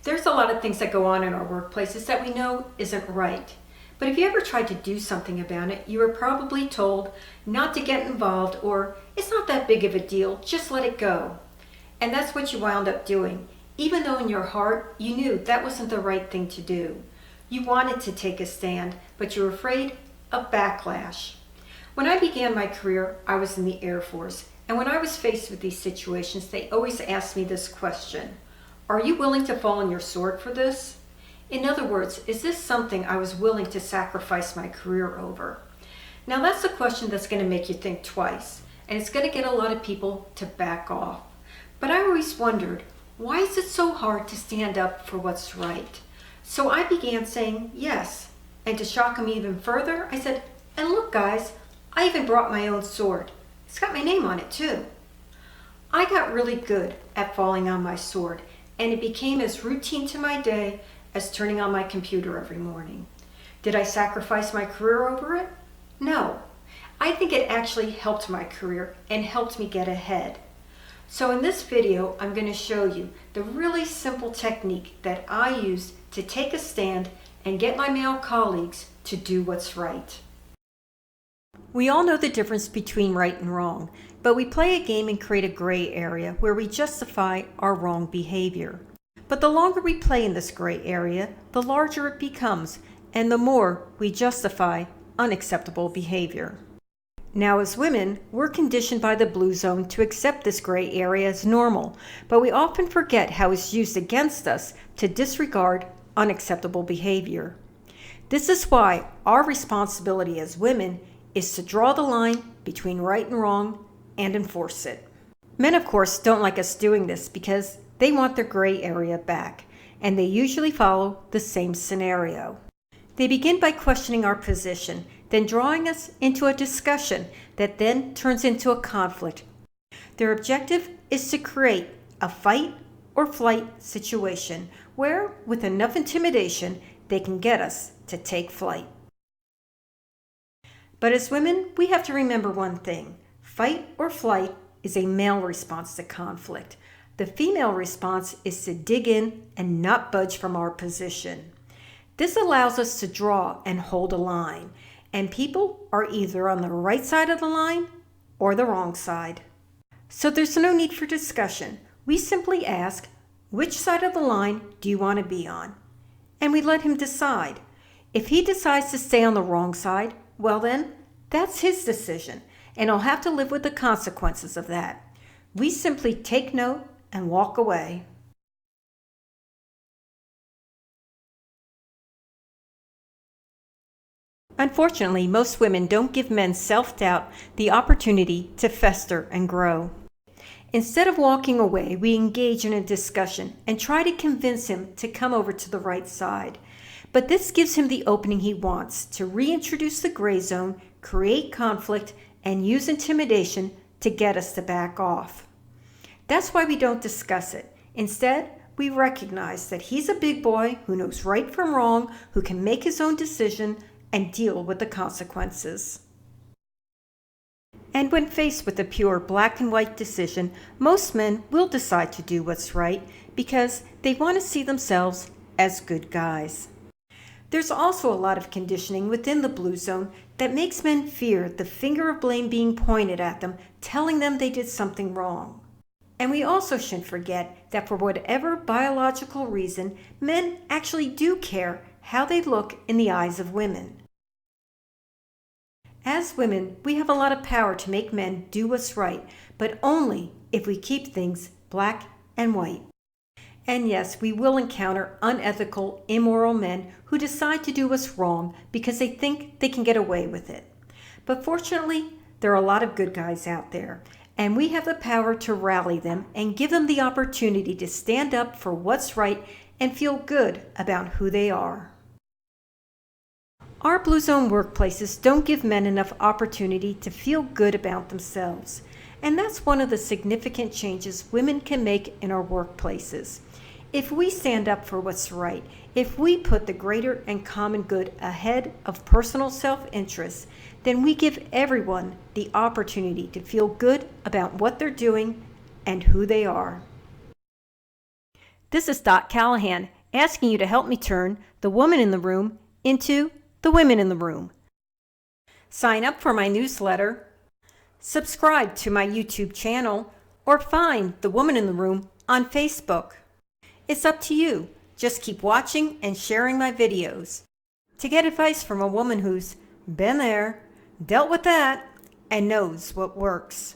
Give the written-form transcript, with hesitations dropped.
There's a lot of things that go on in our workplaces that we know isn't right. But if you ever tried to do something about it, you were probably told not to get involved or it's not that big of a deal, just let it go. And that's what you wound up doing, even though in your heart you knew that wasn't the right thing to do. You wanted to take a stand, but you were afraid of backlash. When I began my career, I was in the Air Force, and when I was faced with these situations, they always asked me this question: are you willing to fall on your sword for this? In other words, is this something I was willing to sacrifice my career over? Now that's a question that's going to make you think twice, and it's going to get a lot of people to back off. But I always wondered, why is it so hard to stand up for what's right? So I began saying yes, and to shock them even further, I said, and look guys, I even brought my own sword. It's got my name on it too. I got really good at falling on my sword, and it became as routine to my day as turning on my computer every morning. Did I sacrifice my career over it? No. I think it actually helped my career and helped me get ahead. So in this video, I'm going to show you the really simple technique that I use to take a stand and get my male colleagues to do what's right. We all know the difference between right and wrong, but we play a game and create a gray area where we justify our wrong behavior. But the longer we play in this gray area, the larger it becomes, and the more we justify unacceptable behavior. Now as women, we're conditioned by the blue zone to accept this gray area as normal, but we often forget how it's used against us to disregard unacceptable behavior. This is why our responsibility as women is to draw the line between right and wrong and enforce it. Men, of course, don't like us doing this because they want their gray area back, and they usually follow the same scenario. They begin by questioning our position, then drawing us into a discussion that then turns into a conflict. Their objective is to create a fight or flight situation where, with enough intimidation, they can get us to take flight. But as women, we have to remember one thing: fight or flight is a male response to conflict. The female response is to dig in and not budge from our position. This allows us to draw and hold a line, and people are either on the right side of the line or the wrong side. So there's no need for discussion. We simply ask, which side of the line do you want to be on? And we let him decide. If he decides to stay on the wrong side, well then, that's his decision, and he'll have to live with the consequences of that. We simply take note and walk away. Unfortunately, most women don't give men self-doubt the opportunity to fester and grow. Instead of walking away, we engage in a discussion and try to convince him to come over to the right side. But this gives him the opening he wants to reintroduce the gray zone, create conflict, and use intimidation to get us to back off. That's why we don't discuss it. Instead, we recognize that he's a big boy who knows right from wrong, who can make his own decision and deal with the consequences. And when faced with a pure black and white decision, most men will decide to do what's right because they want to see themselves as good guys. There's also a lot of conditioning within the blue zone that makes men fear the finger of blame being pointed at them, telling them they did something wrong. And we also shouldn't forget that for whatever biological reason, men actually do care how they look in the eyes of women. As women, we have a lot of power to make men do what's right, but only if we keep things black and white. And yes, we will encounter unethical, immoral men who decide to do what's wrong because they think they can get away with it. But fortunately, there are a lot of good guys out there, and we have the power to rally them and give them the opportunity to stand up for what's right and feel good about who they are. Our blue zone workplaces don't give men enough opportunity to feel good about themselves, and that's one of the significant changes women can make in our workplaces. If we stand up for what's right, if we put the greater and common good ahead of personal self-interest, then we give everyone the opportunity to feel good about what they're doing and who they are. This is Doc Callahan asking you to help me turn the woman in the room into the women in the room. Sign up for my newsletter, subscribe to my YouTube channel, or find the Woman in the Room on Facebook. It's up to you. Just keep watching and sharing my videos to get advice from a woman who's been there, dealt with that, and knows what works.